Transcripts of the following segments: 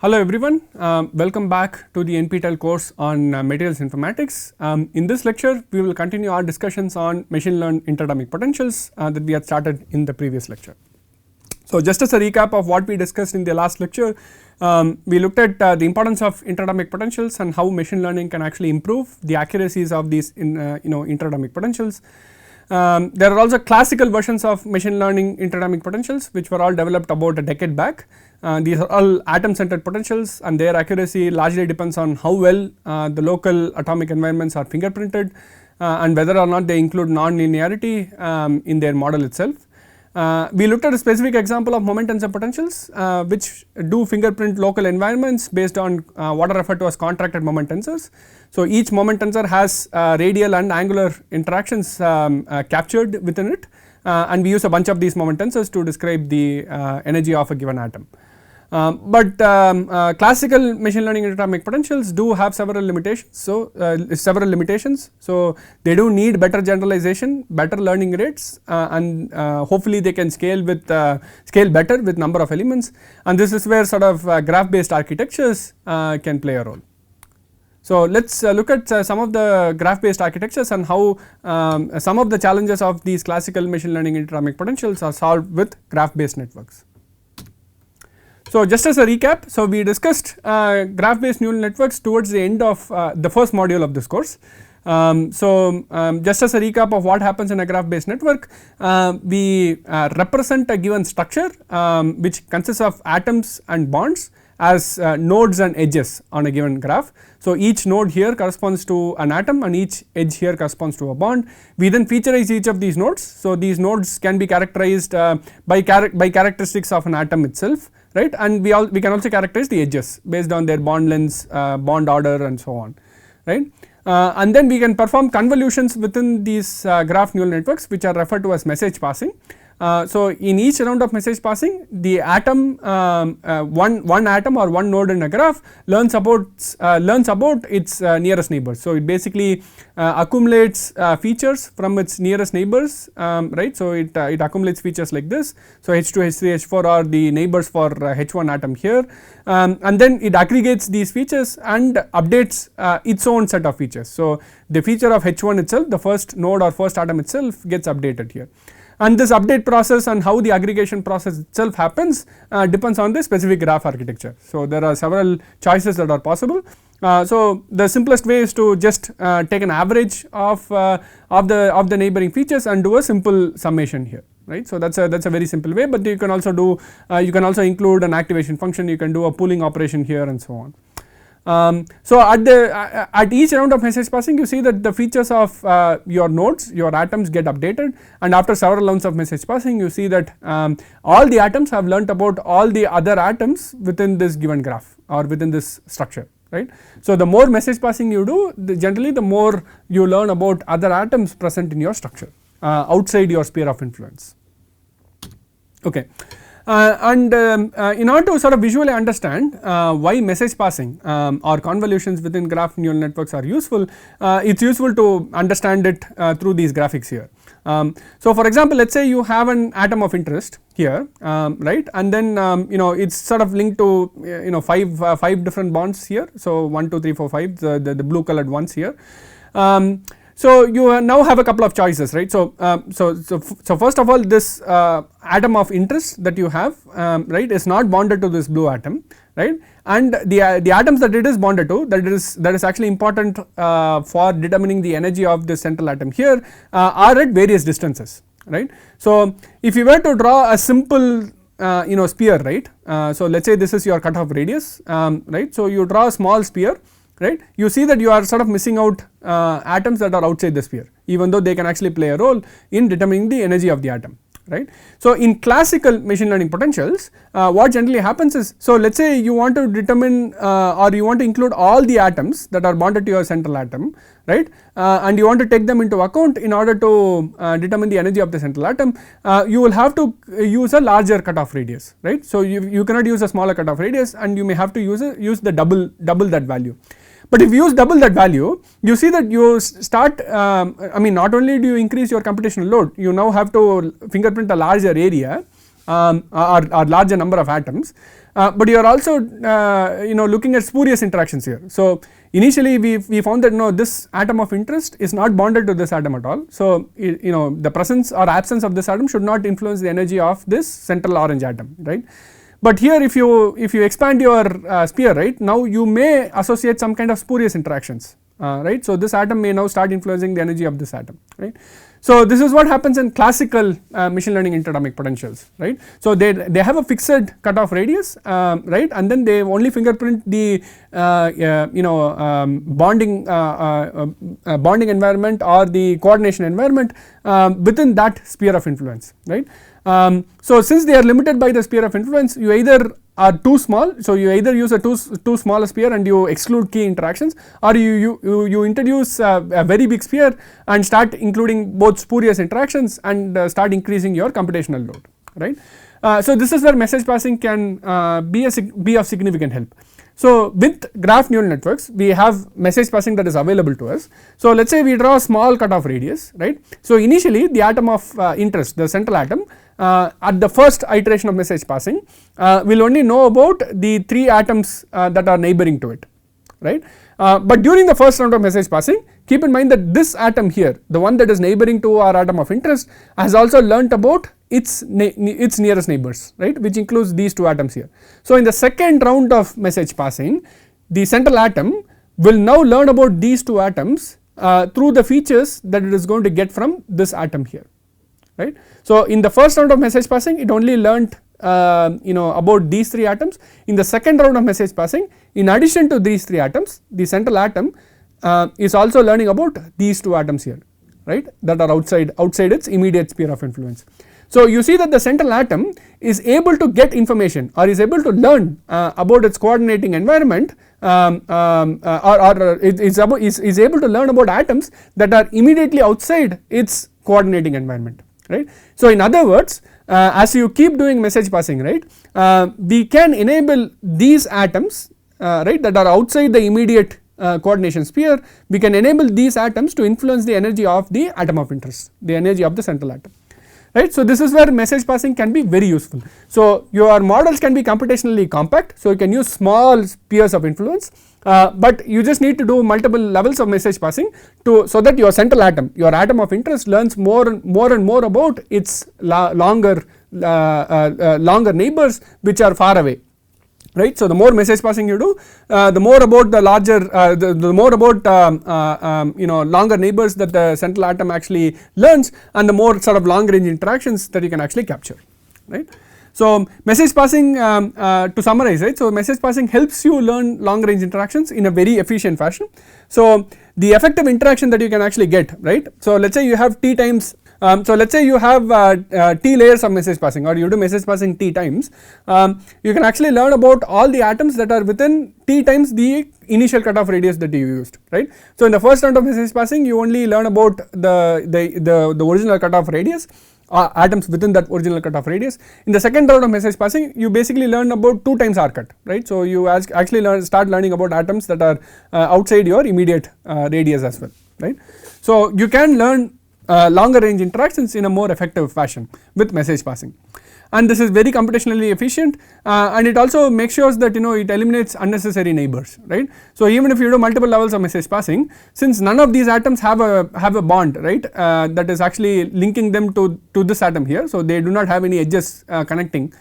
Hello everyone, welcome back to the NPTEL course on materials informatics. In this lecture we will continue our discussions on machine learned interatomic potentials that we had started in the previous lecture. So just as a recap of what we discussed in the last lecture, we looked at the importance of interatomic potentials and how machine learning can actually improve the accuracies of these interatomic potentials. There are also classical versions of machine learning interatomic potentials which were all developed about a decade back. These are all atom centered potentials and their accuracy largely depends on how well the local atomic environments are fingerprinted and whether or not they include non-linearity in their model itself. We looked at a specific example of moment tensor potentials which do fingerprint local environments based on what are referred to as contracted moment tensors. So each moment tensor has radial and angular interactions captured within it and we use a bunch of these moment tensors to describe the energy of a given atom. But classical machine learning interatomic potentials do have several limitations. So they do need better generalization, better learning rates and hopefully they can scale better with number of elements, and this is where sort of graph based architectures can play a role. So let us look at some of the graph based architectures and how some of the challenges of these classical machine learning interatomic potentials are solved with graph based networks. So just as a recap, so we discussed graph based neural networks towards the end of the first module of this course. Just as a recap of what happens in a graph based network, we represent a given structure which consists of atoms and bonds as nodes and edges on a given graph. So each node here corresponds to an atom and each edge here corresponds to a bond. We then featureize each of these nodes. So these nodes can be characterized by characteristics of an atom itself, right, and we can also characterize the edges based on their bond lengths, bond order and so on, right. And then we can perform convolutions within these graph neural networks which are referred to as message passing. So in each round of message passing, the atom one atom or one node in a graph learns about its nearest neighbors. So it basically accumulates features from its nearest neighbors, right. So it accumulates features like this. So H2, H3, H4 are the neighbors for H1 atom here, and then it aggregates these features and updates its own set of features. So the feature of H1 itself, the first node or first atom itself, gets updated here. And this update process and how the aggregation process itself happens depends on the specific graph architecture. So there are several choices that are possible. So the simplest way is to just take an average of the neighboring features and do a simple summation here, right. So that's a very simple way, but you can also do include an activation function, you can do a pooling operation here and so on. So at each round of message passing, you see that the features of your nodes, your atoms, get updated, and after several rounds of message passing you see that all the atoms have learnt about all the other atoms within this given graph or within this structure, right. So the more message passing you do, generally the more you learn about other atoms present in your structure outside your sphere of influence. Okay. In order to sort of visually understand why message passing or convolutions within graph neural networks are useful, it is useful to understand it through these graphics here. So for example, let us say you have an atom of interest here, right, and then it is sort of linked to five different bonds here. So 1, 2, 3, 4, 5, the blue colored ones here. So you now have a couple of choices, right. So first of all, this atom of interest that you have, right, is not bonded to this blue atom, right, and the atoms that it is bonded to, that is actually important for determining the energy of the central atom here, are at various distances, right. So if you were to draw a simple sphere, right, so let us say this is your cutoff radius, right. So you draw a small sphere, right, you see that you are sort of missing out atoms that are outside the sphere, even though they can actually play a role in determining the energy of the atom, right. So in classical machine learning potentials, what generally happens is, so let us say you want to determine or you want to include all the atoms that are bonded to your central atom, right, and you want to take them into account in order to determine the energy of the central atom, you will have to use a larger cutoff radius, right. So you cannot use a smaller cutoff radius and you may have to use the double that value. But if you use double that value, you see that you start, not only do you increase your computational load, you now have to fingerprint a larger area or larger number of atoms, but you are also looking at spurious interactions here. So initially we found that no, this atom of interest is not bonded to this atom at all. So the presence or absence of this atom should not influence the energy of this central orange atom, right. But here if you expand your sphere, right, now you may associate some kind of spurious interactions, right. So this atom may now start influencing the energy of this atom, right. So this is what happens in classical machine learning interatomic potentials, right. So they have a fixed cutoff radius, right, and then they only fingerprint the bonding environment or the coordination environment within that sphere of influence, right. So since they are limited by the sphere of influence, you either are too small, so you either use a too small a sphere and you exclude key interactions, or you introduce a very big sphere and start including both spurious interactions and start increasing your computational load, right. So this is where message passing can be of significant help. So with graph neural networks we have message passing that is available to us. So let us say we draw a small cutoff radius, right. So initially the atom of interest, the central atom, at the first iteration of message passing will only know about the 3 atoms that are neighboring to it, right. But during the first round of message passing, keep in mind that this atom here, the one that is neighboring to our atom of interest, has also learnt about its nearest neighbors, right, which includes these 2 atoms here. So in the second round of message passing, the central atom will now learn about these 2 atoms through the features that it is going to get from this atom here, right. So in the first round of message passing it only learnt about these 3 atoms. In the second round of message passing, in addition to these 3 atoms, the central atom is also learning about these 2 atoms here, right, that are outside its immediate sphere of influence. So you see that the central atom is able to get information or is able to learn about its coordinating environment, or is able to learn about atoms that are immediately outside its coordinating environment, right. So in other words, as you keep doing message passing, right, we can enable these atoms, right, that are outside the immediate coordination sphere, we can enable these atoms to influence the energy of the atom of interest, the energy of the central atom, right. So this is where message passing can be very useful. So your models can be computationally compact, so you can use small spheres of influence, but you just need to do multiple levels of message passing so that your central atom, your atom of interest, learns more and more about its longer neighbors which are far away, right. So the more message passing you do, the more about the larger the more about longer neighbors that the central atom actually learns, and the more sort of long range interactions that you can actually capture, right. So message passing, to summarize, right, so message passing helps you learn long range interactions in a very efficient fashion. So the effective interaction that you can actually get, right, so let us say you have t times, so let us say you have t layers of message passing, or you do message passing t times, you can actually learn about all the atoms that are within t times the initial cutoff radius that you used, right. So in the first round of message passing you only learn about the original cutoff radius, atoms within that original cutoff radius. In the second round of message passing you basically learn about 2 times r cut, right. So you actually start learning about atoms that are outside your immediate radius as well, right. So you can learn longer range interactions in a more effective fashion with message passing, and this is very computationally efficient, and it also makes sure that it eliminates unnecessary neighbors, right. So even if you do multiple levels of message passing, since none of these atoms have a bond, right, that is actually linking them to this atom here, so they do not have any edges connecting,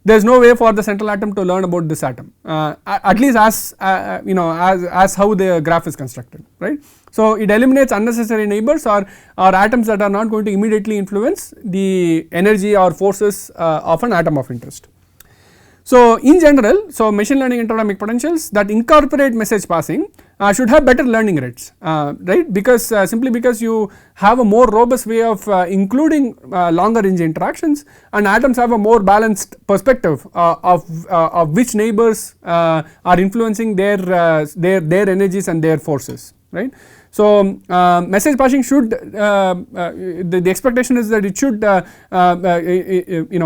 there is no way for the central atom to learn about this atom, at least as how the graph is constructed, right. So it eliminates unnecessary neighbors or atoms that are not going to immediately influence the energy or forces of an atom of interest. So in general, so machine learning interatomic potentials that incorporate message passing should have better learning rates, right, because simply because you have a more robust way of including longer range interactions, and atoms have a more balanced perspective of which neighbors are influencing their energies and their forces, right. So message passing should, the expectation is that it should,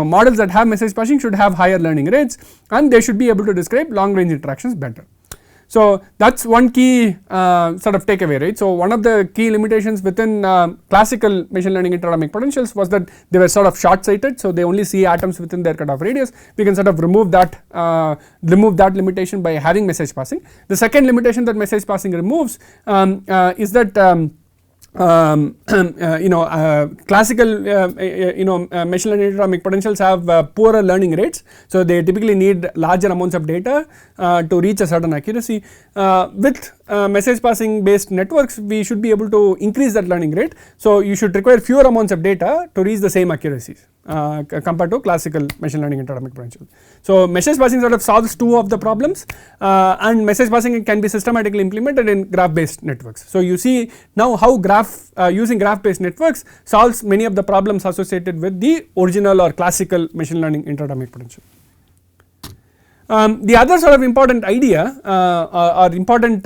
models that have message passing should have higher learning rates, and they should be able to describe long range interactions better. So that is one key sort of takeaway, right. So one of the key limitations within classical machine learning interatomic potentials was that they were sort of short sighted, so they only see atoms within their cutoff radius. We can sort of remove that limitation by having message passing. The second limitation that message passing removes is that classical machine learning interatomic potentials have poorer learning rates, so they typically need larger amounts of data to reach a certain accuracy. With message passing based networks, we should be able to increase that learning rate, so you should require fewer amounts of data to reach the same accuracies compared to classical machine learning interatomic potential. So message passing sort of solves two of the problems, and message passing can be systematically implemented in graph based networks. So you see now how using graph based networks solves many of the problems associated with the original or classical machine learning interatomic potential. The other sort of important idea or important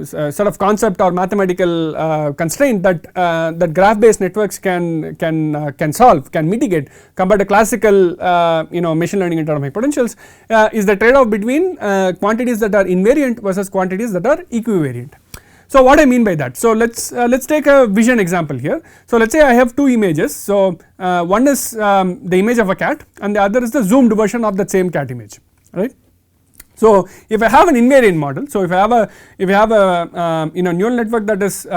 sort of concept or mathematical constraint that graph based networks can mitigate compared to classical machine learning interatomic potentials is the trade off between quantities that are invariant versus quantities that are equivariant. So what I mean by that, so let's take a vision example here. So let's say I have two images, so one is the image of a cat and the other is the zoomed version of that same cat image, right. So if I have an invariant model, so if I have a neural network that is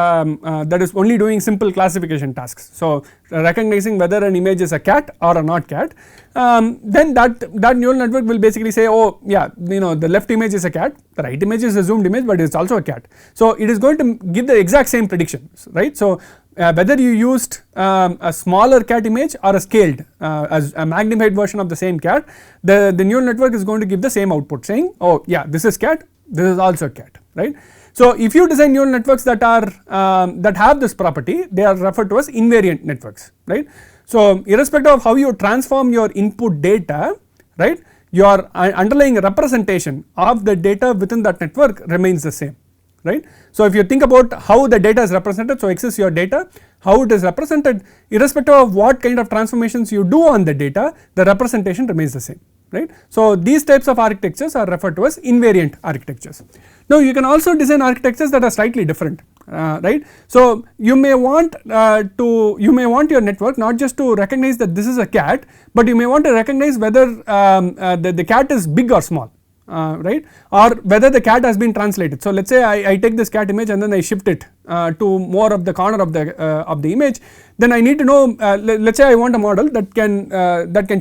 only doing simple classification tasks, so recognizing whether an image is a cat or a not cat, then that neural network will basically say, oh yeah, the left image is a cat, the right image is a zoomed image, but it is also a cat. So it is going to give the exact same predictions, right. So whether you used a smaller cat image or a scaled as a magnified version of the same cat, the neural network is going to give the same output saying, oh yeah, this is cat, this is also cat, right. So if you design neural networks that have this property, they are referred to as invariant networks, right. So irrespective of how you transform your input data, right, your underlying representation of the data within that network remains the same, right. So if you think about how the data is represented, so X is your data, how it is represented, irrespective of what kind of transformations you do on the data, the representation remains the same, right. So these types of architectures are referred to as invariant architectures. Now you can also design architectures that are slightly different, right. So you may want your network not just to recognize that this is a cat, but you may want to recognize whether the cat is big or small. Right, or whether the cat has been translated. So let's say I take this cat image and then I shift it to more of the corner of the image, then I need to know, let's say I want a model that can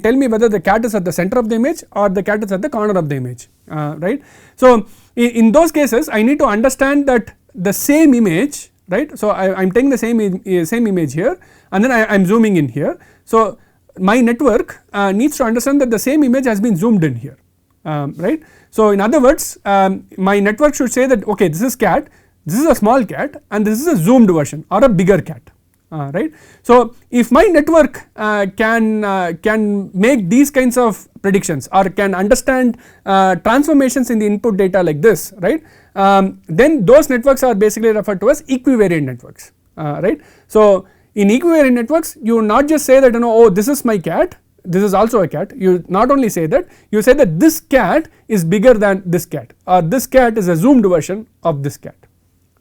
tell me whether the cat is at the center of the image or the cat is at the corner of the image, right. So in those cases I need to understand that the same image, right. So I am taking the same image here and then I am zooming in here. So my network needs to understand that the same image has been zoomed in here. Right. So in other words, my network should say that okay, this is cat, this is a small cat and this is a zoomed version or a bigger cat, right. So if my network can make these kinds of predictions or can understand transformations in the input data like this, right, then those networks are basically referred to as equivariant networks, right. So in equivariant networks you not just say that oh this is my cat, this is also a cat, you not only say that, you say that this cat is bigger than this cat or this cat is a zoomed version of this cat,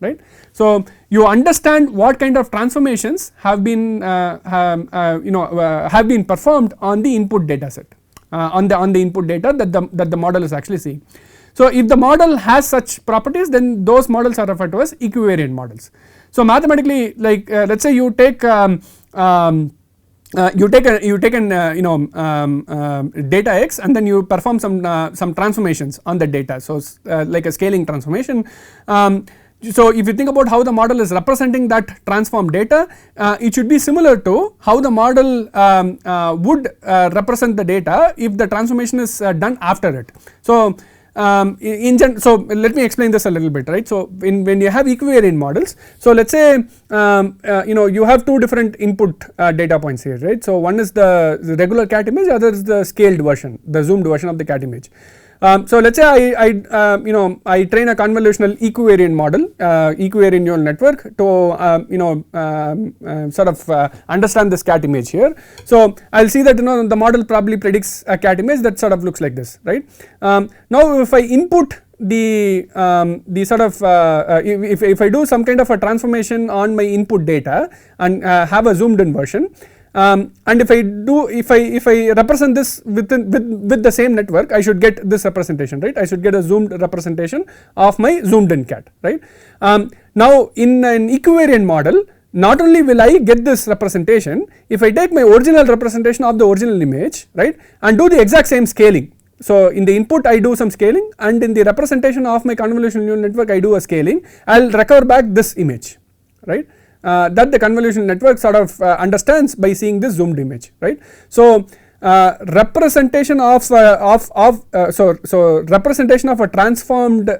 right. So you understand what kind of transformations have been performed on the input data set, on the input data that the model is actually seeing. So if the model has such properties, then those models are referred to as equivariant models. So mathematically, like let's say you take data X and then you perform some transformations on the data, so like a scaling transformation. So if you think about how the model is representing that transformed data, it should be similar to how the model would represent the data if the transformation is done after it. So so let me explain this a little bit, right. So when you have equivariant models, so let's say you have two different input data points here, right. So one is the regular cat image, other is the scaled version, the zoomed version of the cat image. So let's say I train a convolutional equivariant model, equivariant neural network to sort of understand this cat image here. So I'll see that the model probably predicts a cat image that sort of looks like this, right. Now if I input the sort of if I do some kind of a transformation on my input data and have a zoomed in version, and if I represent this with the same network, I should get this representation, right. I should get a zoomed representation of my zoomed in cat, right. Now in an equivariant model, not only will I get this representation, if I take my original representation of the original image, right, and do the exact same scaling. So in the input I do some scaling, and in the representation of my convolutional neural network I do a scaling, I will recover back this image, right. That the convolutional network sort of understands by seeing this zoomed image, right. So representation of representation of a transformed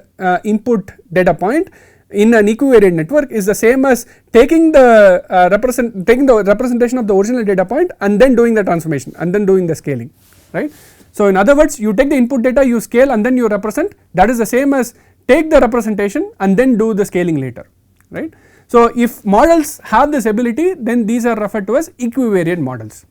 input data point in an equivariant network is the same as taking the representation of the original data point and then doing the transformation and then doing the scaling, right. So in other words, you take the input data, you scale and then you represent, that is the same as take the representation and then do the scaling later, right. So if models have this ability, then these are referred to as equivariant models.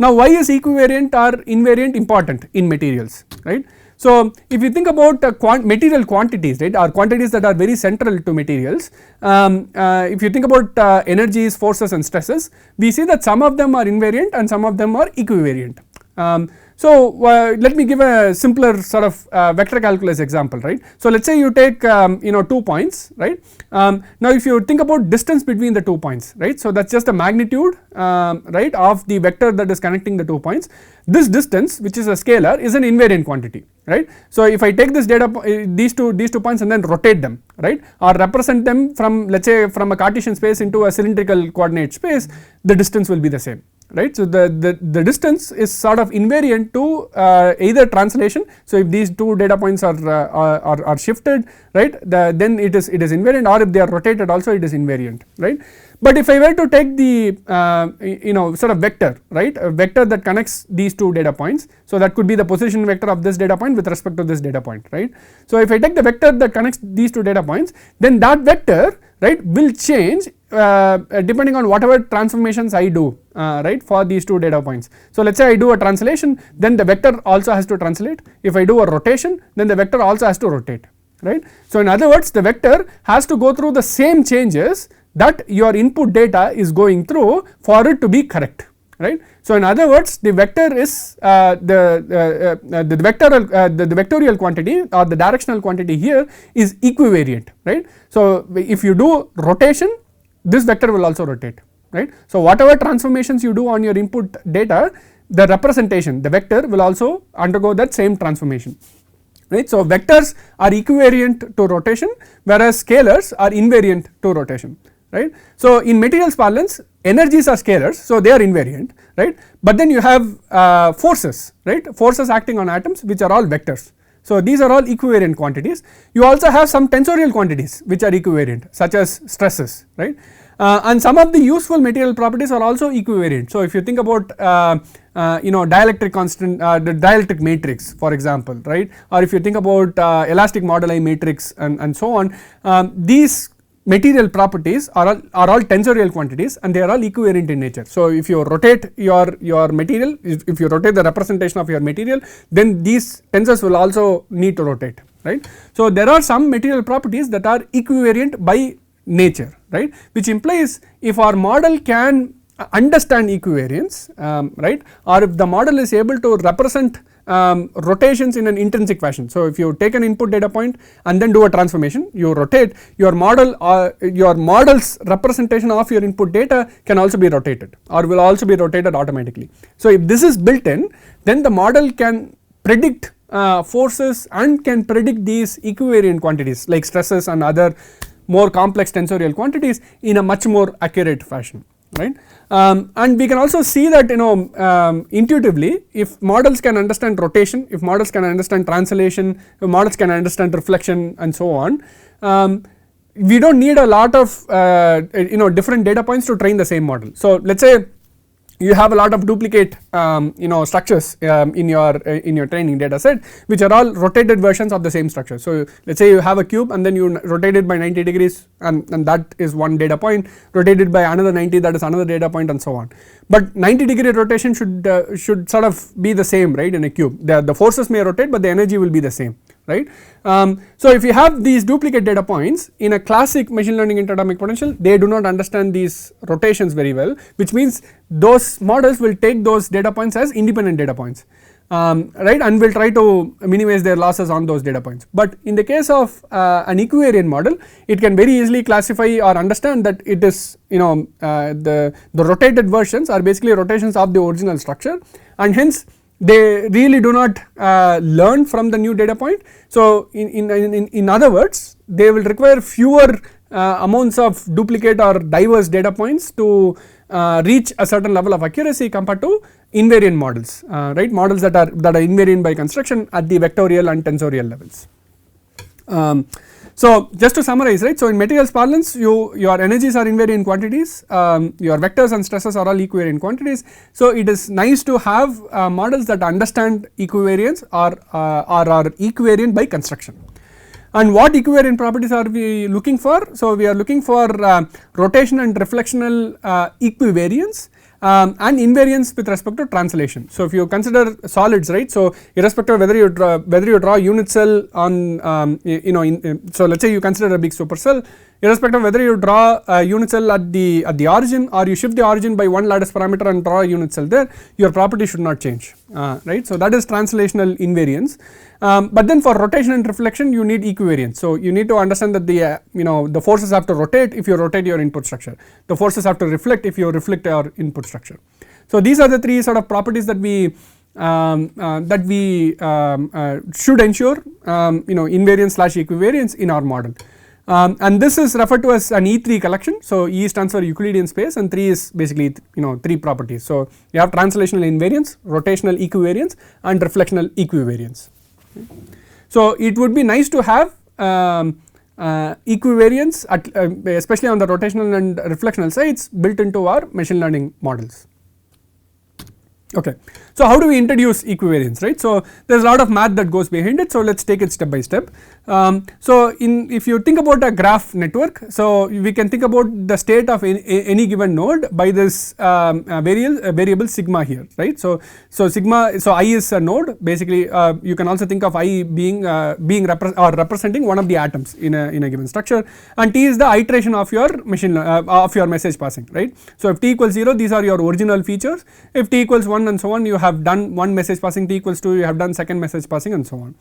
Now why is equivariant or invariant important in materials, right. So if you think about material quantities, right, or quantities that are very central to materials, if you think about energies, forces and stresses, we see that some of them are invariant and some of them are equivariant. So let me give a simpler sort of vector calculus example, right. So let us say you take 2 points, right. Now if you think about distance between the 2 points, right, so that is just the magnitude right of the vector that is connecting the 2 points. This distance, which is a scalar, is an invariant quantity, right. So if I take this data these two points and then rotate them, right, or represent them from, let us say, from a Cartesian space into a cylindrical coordinate space, the distance will be the same, right. So the distance is sort of invariant to either translation. So if these two data points are shifted, right, then it is invariant, or if they are rotated also it is invariant, right. But if I were to take the sort of vector, right, a vector that connects these two data points, so that could be the position vector of this data point with respect to this data point, right. So if I take the vector that connects these two data points, then that vector, right, will change depending on whatever transformations I do, right, for these two data points. So let us say I do a translation, then the vector also has to translate. If I do a rotation, then the vector also has to rotate, right. So in other words, the vector has to go through the same changes that your input data is going through for it to be correct, right. So in other words, the vector is the vectorial quantity or the directional quantity here is equivariant, right. So if you do rotation, this vector will also rotate, right. So whatever transformations you do on your input data, the representation, the vector will also undergo that same transformation, right. So vectors are equivariant to rotation, whereas scalars are invariant to rotation, right. So in materials parlance, energies are scalars, so they are invariant, right, but then you have forces, right, forces acting on atoms, which are all vectors. So these are all equivariant quantities. You also have some tensorial quantities which are equivariant, such as stresses, right, and some of the useful material properties are also equivariant. So if you think about dielectric constant, the dielectric matrix, for example, right, or if you think about elastic moduli matrix and so on, these material properties are all tensorial quantities and they are all equivariant in nature. So if you rotate your material, if you rotate the representation of your material, then these tensors will also need to rotate, right. So there are some material properties that are equivariant by nature, right, which implies if our model can understand equivariance, right, or if the model is able to represent rotations in an intrinsic fashion. So if you take an input data point and then do a transformation, you rotate your model, your model's representation of your input data can also be rotated or will also be rotated automatically. So if this is built in, then the model can predict forces and can predict these equivariant quantities like stresses and other more complex tensorial quantities in a much more accurate fashion, right. And we can also see that intuitively, if models can understand rotation, if models can understand translation, if models can understand reflection and so on, we do not need a lot of different data points to train the same model. So let us say you have a lot of duplicate structures in your training data set, which are all rotated versions of the same structure. So let us say you have a cube and then you rotate it by 90 degrees and that is one data point, rotated by another 90, that is another data point and so on. But 90-degree rotation should sort of be the same, right, in a cube. The forces may rotate but the energy will be the same, right. So if you have these duplicate data points in a classic machine learning interatomic potential, they do not understand these rotations very well, which means those models will take those data points as independent data points, right, and will try to minimize their losses on those data points. But in the case of an equivariant model, it can very easily classify or understand that it is, you know, the rotated versions are basically rotations of the original structure, and hence they really do not learn from the new data point. So in other words, they will require fewer amounts of duplicate or diverse data points to reach a certain level of accuracy compared to invariant models, right, models that are invariant by construction at the vectorial and tensorial levels. So just to summarize, right, so in materials parlance, your energies are invariant quantities, your vectors and stresses are all equivariant quantities. So it is nice to have models that understand equivariance or are equivariant by construction. And what equivariant properties are we looking for? So we are looking for rotation and reflectional equivariance and invariance with respect to translation. So if you consider solids, right, so irrespective of whether you draw unit cell on you know, so let us say you consider a big supercell, irrespective of whether you draw a unit cell at the origin or you shift the origin by one lattice parameter and draw a unit cell there, your property should not change, right. So that is translational invariance. But then for rotation and reflection you need equivariance. So you need to understand that the you know, the forces have to rotate if you rotate your input structure, the forces have to reflect if you reflect your input structure. So these are the three sort of properties that we should ensure you know, invariance slash equivariance in our model. And this is referred to as an E3 collection. So E stands for Euclidean space and 3 is basically, you know, 3 properties. So you have translational invariance, rotational equivariance and reflectional equivariance. So it would be nice to have equivariance at, especially on the rotational and reflectional sides built into our machine learning models. Okay. So how do we introduce equivariance, right? So there is a lot of math that goes behind it. So let us take it step by step. So if you think about a graph network, so we can think about the state of any given node by this variable sigma here, right. So sigma, so I is a node, basically you can also think of I being representing one of the atoms in a given structure, and T is the iteration of your of your message passing, right. So if T equals 0, these are your original features. If T equals 1 and so on, you have done one message passing, T equals 2, you have done second message passing and so on.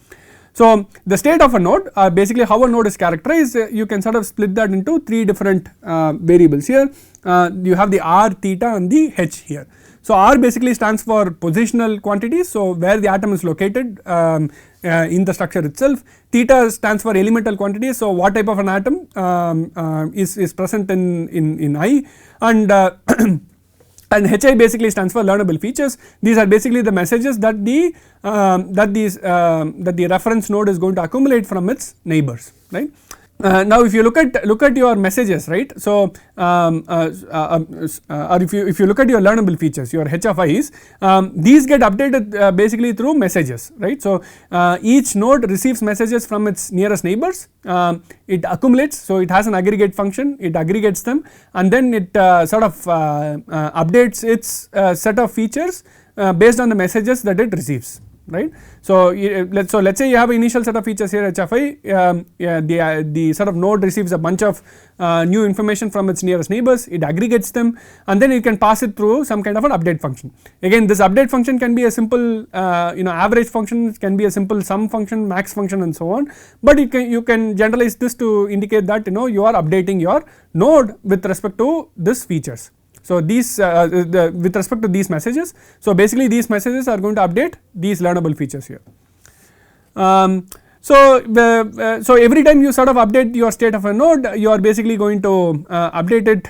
So the state of a node, basically how a node is characterized, you can sort of split that into 3 different variables here. You have the R, theta and the H here. So R basically stands for positional quantities, so where the atom is located in the structure itself. Theta stands for elemental quantities, so what type of an atom is present in I, and and HI basically stands for learnable features. These are basically the messages that the reference node is going to accumulate from its neighbors, right. Now if you look at your messages, right, so or if you look at your learnable features, your H of i's, these get updated basically through messages, right. So each node receives messages from its nearest neighbors, it accumulates, so it has an aggregate function, it aggregates them and then it sort of updates its set of features based on the messages that it receives, right. So let's say you have an initial set of features here H of I, the sort of node receives a bunch of new information from its nearest neighbors, it aggregates them and then it can pass it through some kind of an update function. Again, this update function can be a simple you know, average function, it can be a simple sum function, max function and so on, but you can generalize this to indicate that, you know, you are updating your node with respect to these features. So these with respect to these messages, so basically these messages are going to update these learnable features here. So every time you sort of update your state of a node, you are basically going to update it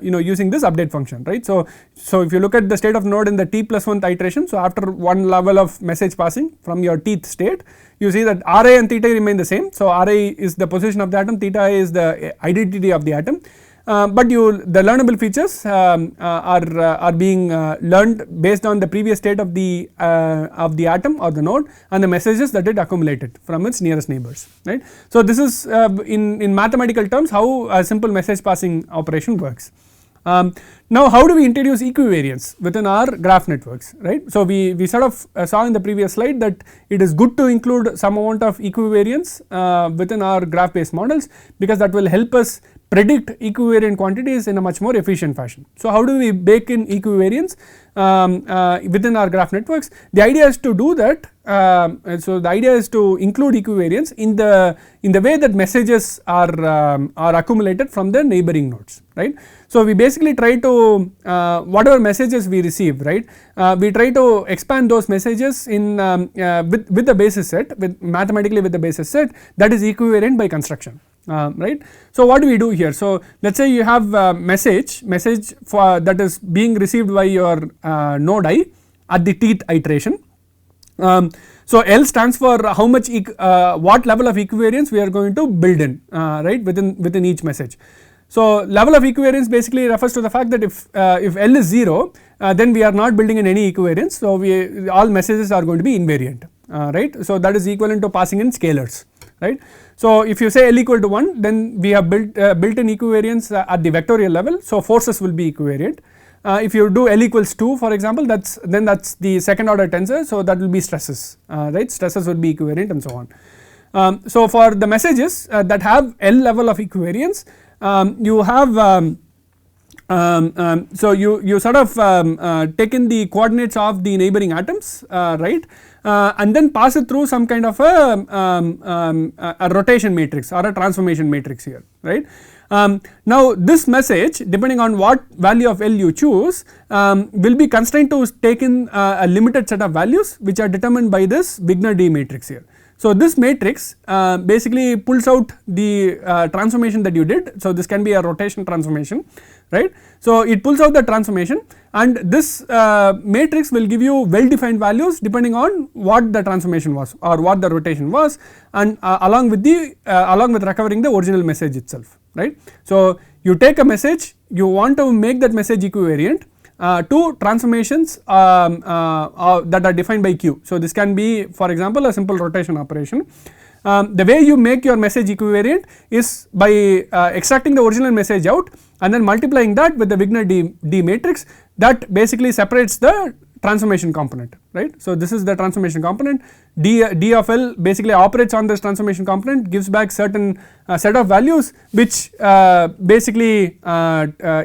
you know, using this update function, right. So if you look at the state of node in the T plus 1th iteration, so after one level of message passing from your Tth state, you see that Ri and theta remain the same. So Ri is the position of the atom, theta is the identity of the atom. But the learnable features are being learned based on the previous state of the atom or the node and the messages that it accumulated from its nearest neighbors, right. So this is in mathematical terms how a simple message passing operation works. Now how do we introduce equivariance within our graph networks, right? So we sort of saw in the previous slide that it is good to include some amount of equivariance within our graph based models, because that will help us predict equivariant quantities in a much more efficient fashion. So how do we bake in equivariance within our graph networks? The idea is to do that. So the idea is to include equivariance in the way that messages are accumulated from the neighboring nodes, right? So we basically try to whatever messages we receive, right, we try to expand those messages in with the basis set, mathematically with the basis set that is equivariant by construction. Right. So what do we do here? So let us say you have a message for that is being received by your node I at the tth iteration. So L stands for how much what level of equivariance we are going to build in, right, within each message. So level of equivariance basically refers to the fact that if L is 0, then we are not building in any equivariance. So all messages are going to be invariant, right. So that is equivalent to passing in scalars, right. So if you say L equal to 1, then we have built in equivariance at the vectorial level, so forces will be equivariant. If you do L equals 2 for example, that's the second order tensor, so that will be stresses, right, stresses will be equivariant and so on. So for the messages that have L level of equivariance, you have so you sort of taken the coordinates of the neighboring atoms, right, and then pass it through some kind of a rotation matrix or a transformation matrix here, right. Now this message, depending on what value of L you choose, will be constrained to take in a limited set of values which are determined by this Wigner-D matrix here. So this matrix basically pulls out the transformation that you did. So this can be a rotation transformation, right. So it pulls out the transformation, and this matrix will give you well defined values depending on what the transformation was or what the rotation was, and along with recovering the original message itself, right. So you take a message, you want to make that message equivariant to transformations that are defined by Q. So this can be, for example, a simple rotation operation. The way you make your message equivariant is by extracting the original message out and then multiplying that with the Wigner-D matrix that basically separates the transformation component, right. So this is the transformation component. D of L basically operates on this transformation component, gives back certain set of values which basically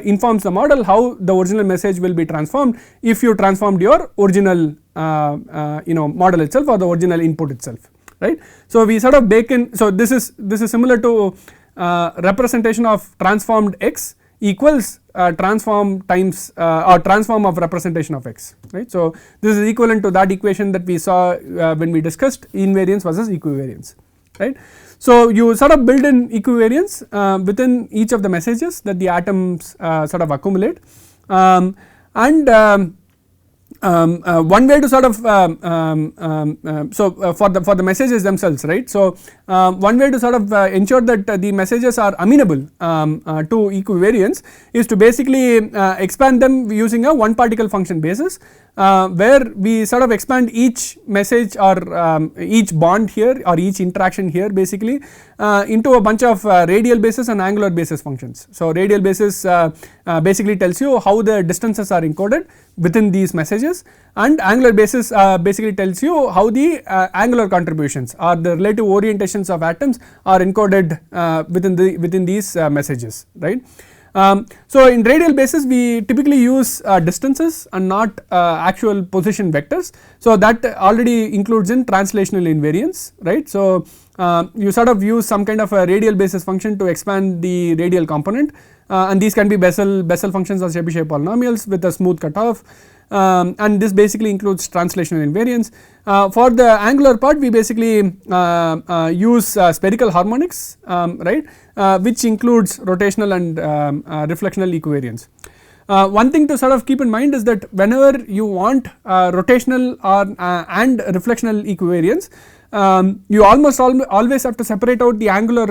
informs the model how the original message will be transformed if you transformed your original model itself or the original input itself, right. So we sort of bake in, so this is similar to representation of transformed x equals transform times or transform of representation of x, right. So this is equivalent to that equation that we saw when we discussed invariance versus equivariance, right. So you sort of build in equivariance within each of the messages that the atoms sort of accumulate, and one way to sort of for the messages themselves, right. So one way to sort of ensure that the messages are amenable to equivariance is to basically expand them using a one particle function basis, where we sort of expand each message or each bond here or each interaction here basically into a bunch of radial basis and angular basis functions. So radial basis basically tells you how the distances are encoded within these messages, and angular basis basically tells you how the angular contributions or the relative orientations of atoms are encoded within these messages, right. So in radial basis we typically use distances and not actual position vectors, so that already includes in translational invariance, right. So you sort of use some kind of a radial basis function to expand the radial component, and these can be Bessel functions or Chebyshev polynomials with a smooth cutoff, and this basically includes translational invariance. For the angular part we basically use spherical harmonics, right, which includes rotational and reflectional equivariance. One thing to sort of keep in mind is that whenever you want rotational or and reflectional equivariance, you almost always have to separate out the angular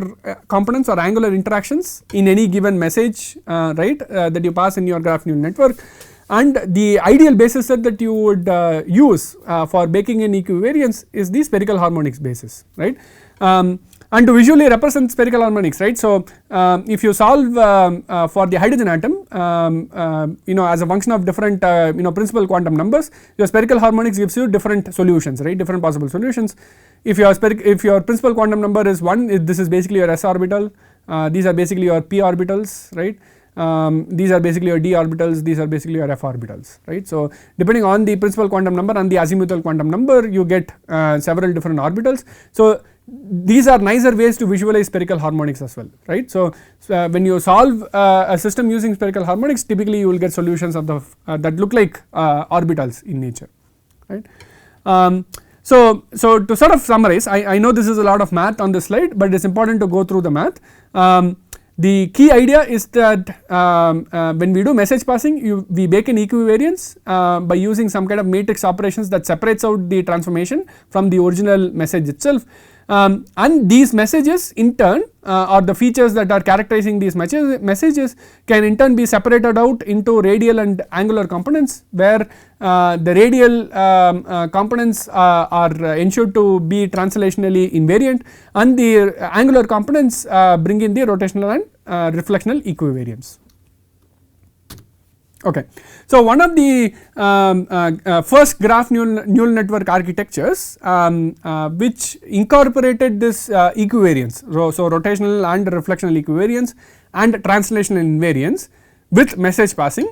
components or angular interactions in any given message, right, that you pass in your graph neural network, and the ideal basis set that you would use for baking in equivariance is the spherical harmonics basis, right. and to visually represent spherical harmonics, right. So if you solve for the hydrogen atom as a function of different principal quantum numbers, your spherical harmonics gives you different solutions, right, different possible solutions. If your principal quantum number is 1, this is basically your s orbital, these are basically your p orbitals, right. These are basically your d orbitals, these are basically your f orbitals, right. So depending on the principal quantum number and the azimuthal quantum number, you get several different orbitals. So these are nicer ways to visualize spherical harmonics as well, right. So when you solve a system using spherical harmonics, typically you will get solutions of the that look like orbitals in nature, right. So to sort of summarize, I know this is a lot of math on this slide, but it is important to go through the math. The key idea is that when we do message passing, we bake in equivariance by using some kind of matrix operations that separates out the transformation from the original message itself, and these messages in turn or the features that are characterizing these messages can in turn be separated out into radial and angular components, where the radial components are ensured to be translationally invariant, and the angular components bring in the rotational and reflectional equivariance. Okay. So one of the first graph neural network architectures which incorporated this equivariance, so rotational and reflectional equivariance and translational invariance with message passing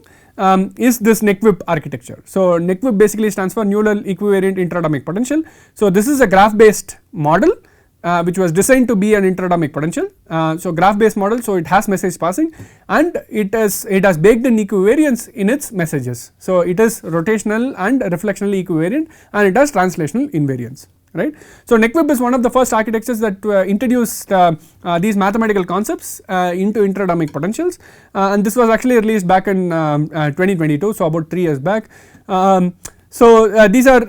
is this NECVIP architecture. So NECVIP basically stands for neural equivariant interatomic potential. So this is a graph based model which was designed to be an interatomic potential. So graph based model, so it has message passing and it has baked in equivariance in its messages. So it is rotational and reflectionally equivariant, and it has translational invariance, right. So NECVIP is one of the first architectures that introduced these mathematical concepts into interatomic potentials, and this was actually released back in 2022, so about 3 years back. So these are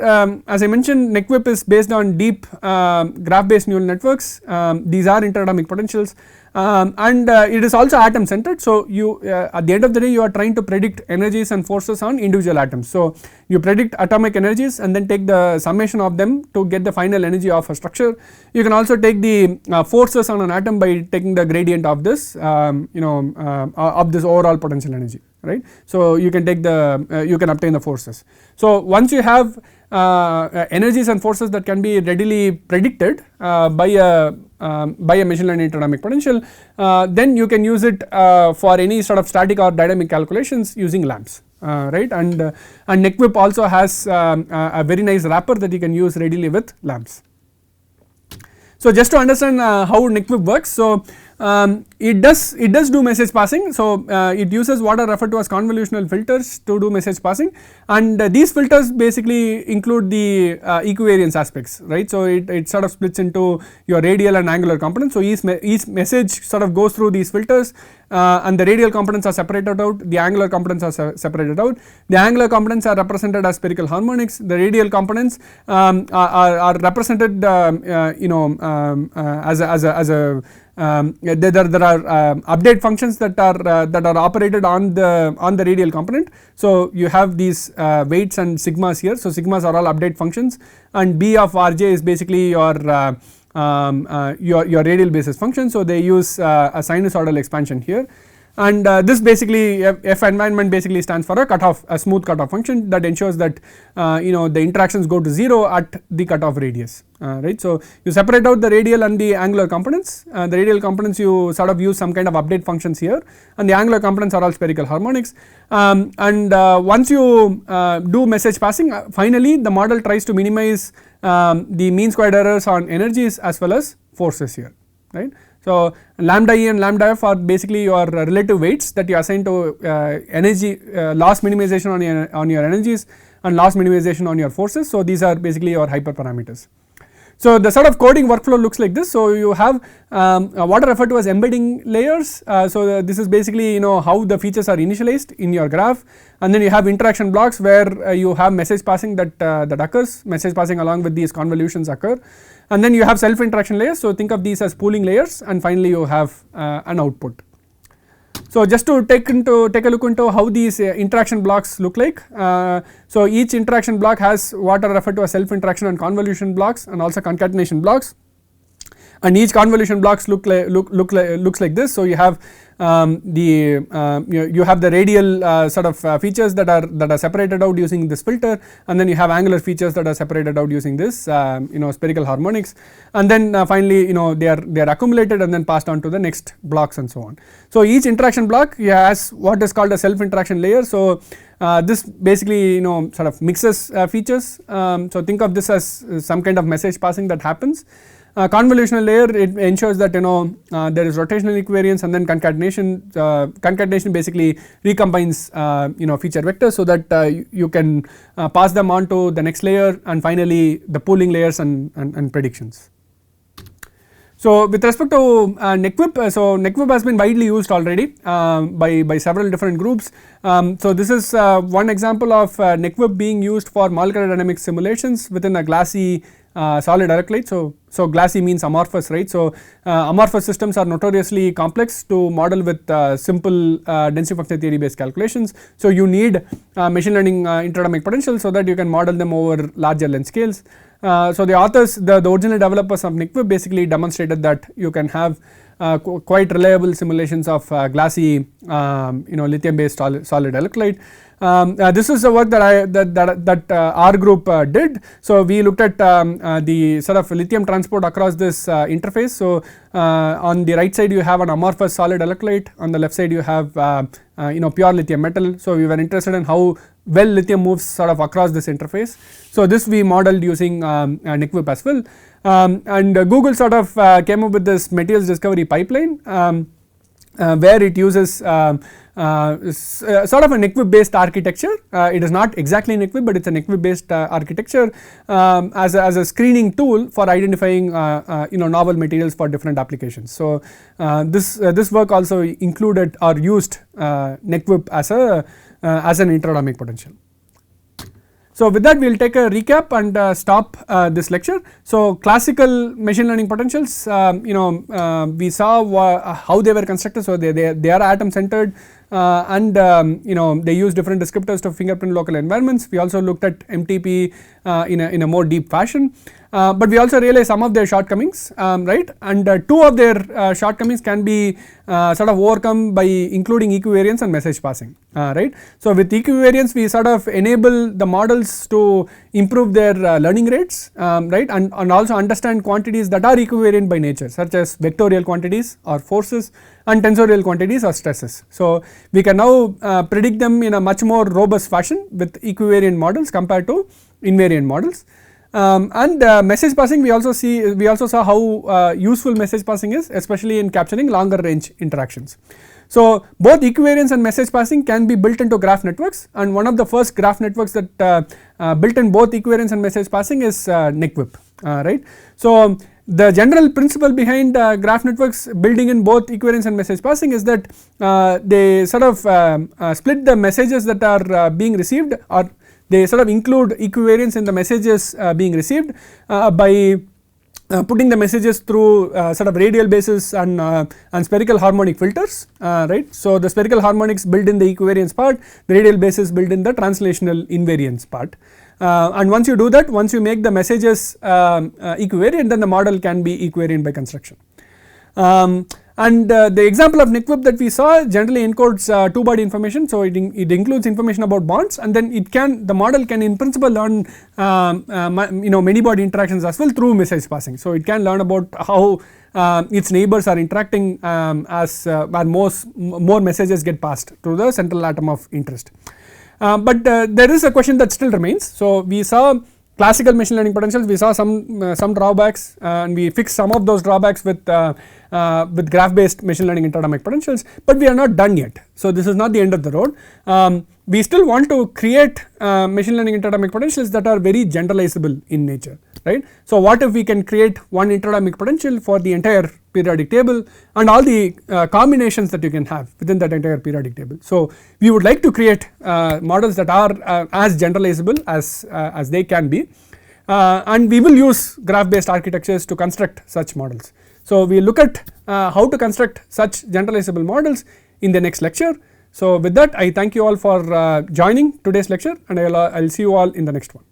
as I mentioned, NECVIP is based on deep graph based neural networks. These are interatomic potentials, and it is also atom centered. So you at the end of the day you are trying to predict energies and forces on individual atoms. So you predict atomic energies and then take the summation of them to get the final energy of a structure. You can also take the forces on an atom by taking the gradient of this of this overall potential energy, right. So you can take you can obtain the forces. So once you have energies and forces that can be readily predicted by a machine learning interatomic potential, then you can use it for any sort of static or dynamic calculations using lamps, right. And NECVIP also has a very nice wrapper that you can use readily with lamps. So just to understand how NECVIP works, so it does do message passing. So it uses what are referred to as convolutional filters to do message passing, and these filters basically include the equivariance aspects, right. So it sort of splits into your radial and angular components. So each message sort of goes through these filters, and the radial components are separated out, the angular components are separated out. The angular components are represented as spherical harmonics, the radial components are represented there are update functions that are operated on the radial component. So you have these weights and sigmas here. So sigmas are all update functions, and b of rj is basically your radial basis function. So they use a sinusoidal expansion here, and this basically f environment basically stands for a smooth cutoff function that ensures that the interactions go to 0 at the cutoff radius, right. So you separate out the radial and the angular components. The radial components you sort of use some kind of update functions here, and the angular components are all spherical harmonics, and once you do message passing, finally the model tries to minimize the mean squared errors on energies as well as forces here, right. So lambda e and lambda f are basically your relative weights that you assign to energy loss minimization on your energies and loss minimization on your forces. So these are basically your hyperparameters. So the sort of coding workflow looks like this. So you have what are referred to as embedding layers. So this is basically how the features are initialized in your graph, and then you have interaction blocks where you have message passing that occurs, message passing along with these convolutions occur, and then you have self interaction layers. So think of these as pooling layers, and finally you have an output. So just to take a look into how these interaction blocks look like. So each interaction block has what are referred to as self interaction and convolution blocks, and also concatenation blocks. and each convolution blocks looks like this. So you have you have the radial sort of features that are separated out using this filter, and then you have angular features that are separated out using this spherical harmonics, and then finally they are accumulated and then passed on to the next blocks and so on. So each interaction block has what is called a self interaction layer. So this basically sort of mixes features. So think of this as some kind of message passing that happens. Convolutional layer, it ensures that there is rotational equivariance, and then concatenation. Concatenation basically recombines feature vectors so that you can pass them on to the next layer, and finally the pooling layers and predictions. So with respect to NeckWhip, so NeckWhip has been widely used already by several different groups. So this is one example of NeckWhip being used for molecular dynamics simulations within a glassy solid electrolyte. So glassy means amorphous, right? So amorphous systems are notoriously complex to model with simple density function theory based calculations. So you need machine learning interatomic potential so that you can model them over larger length scales. So the authors, the original developers of NeckWhip basically demonstrated that you can have quite reliable simulations of glassy lithium based solid electrolyte. This is the work that our group did. So we looked at the sort of lithium transport across this interface. So on the right side you have an amorphous solid electrolyte, on the left side you have pure lithium metal. So we were interested in how well lithium moves sort of across this interface. So this we modeled using NeckWhip as well, and Google sort of came up with this materials discovery pipeline where it uses sort of a NeckWhip based architecture. It is not exactly NeckWhip, but it is a NeckWhip based architecture as a screening tool for identifying novel materials for different applications. So this work also included or used NeckWhip as an interatomic potential. So with that we will take a recap and stop this lecture. So classical machine learning potentials, we saw how they were constructed. So they are atom centered, and they use different descriptors to fingerprint local environments. We also looked at MTP in a more deep fashion, but we also realized some of their shortcomings, right, and two of their shortcomings can be sort of overcome by including equivariance and message passing, right. So with equivariance we sort of enable the models to improve their learning rates, right, and also understand quantities that are equivariant by nature, such as vectorial quantities or forces and tensorial quantities or stresses. So we can now predict them in a much more robust fashion with equivariant models compared to invariant models. And message passing, we also saw how useful message passing is, especially in capturing longer range interactions. So both equivariance and message passing can be built into graph networks, and one of the first graph networks that built in both equivariance and message passing is NeckWhip, right. So the general principle behind graph networks building in both equivariance and message passing is that they sort of split the messages that are being received, or they sort of include equivariance in the messages being received by putting the messages through sort of radial basis and spherical harmonic filters, right. So the spherical harmonics build in the equivariance part, the radial basis build in the translational invariance part. And once you do that, once you make the messages equivariant, then the model can be equivariant by construction. And the example of NeckWhip that we saw generally encodes two body information. So it includes information about bonds, and then the model can in principle learn many body interactions as well through message passing. So it can learn about how its neighbors are interacting as more messages get passed to the central atom of interest. But there is a question that still remains. So we saw classical machine learning potentials, we saw some drawbacks, and we fixed some of those drawbacks with graph based machine learning interatomic potentials, but we are not done yet. So this is not the end of the road. We still want to create machine learning interatomic potentials that are very generalizable in nature, right. So what if we can create one interatomic potential for the entire periodic table and all the combinations that you can have within that entire periodic table. So we would like to create models that are as generalizable as they can be, and we will use graph based architectures to construct such models. So we look at how to construct such generalizable models in the next lecture. So with that, I thank you all for joining today's lecture, and I'll see you all in the next one.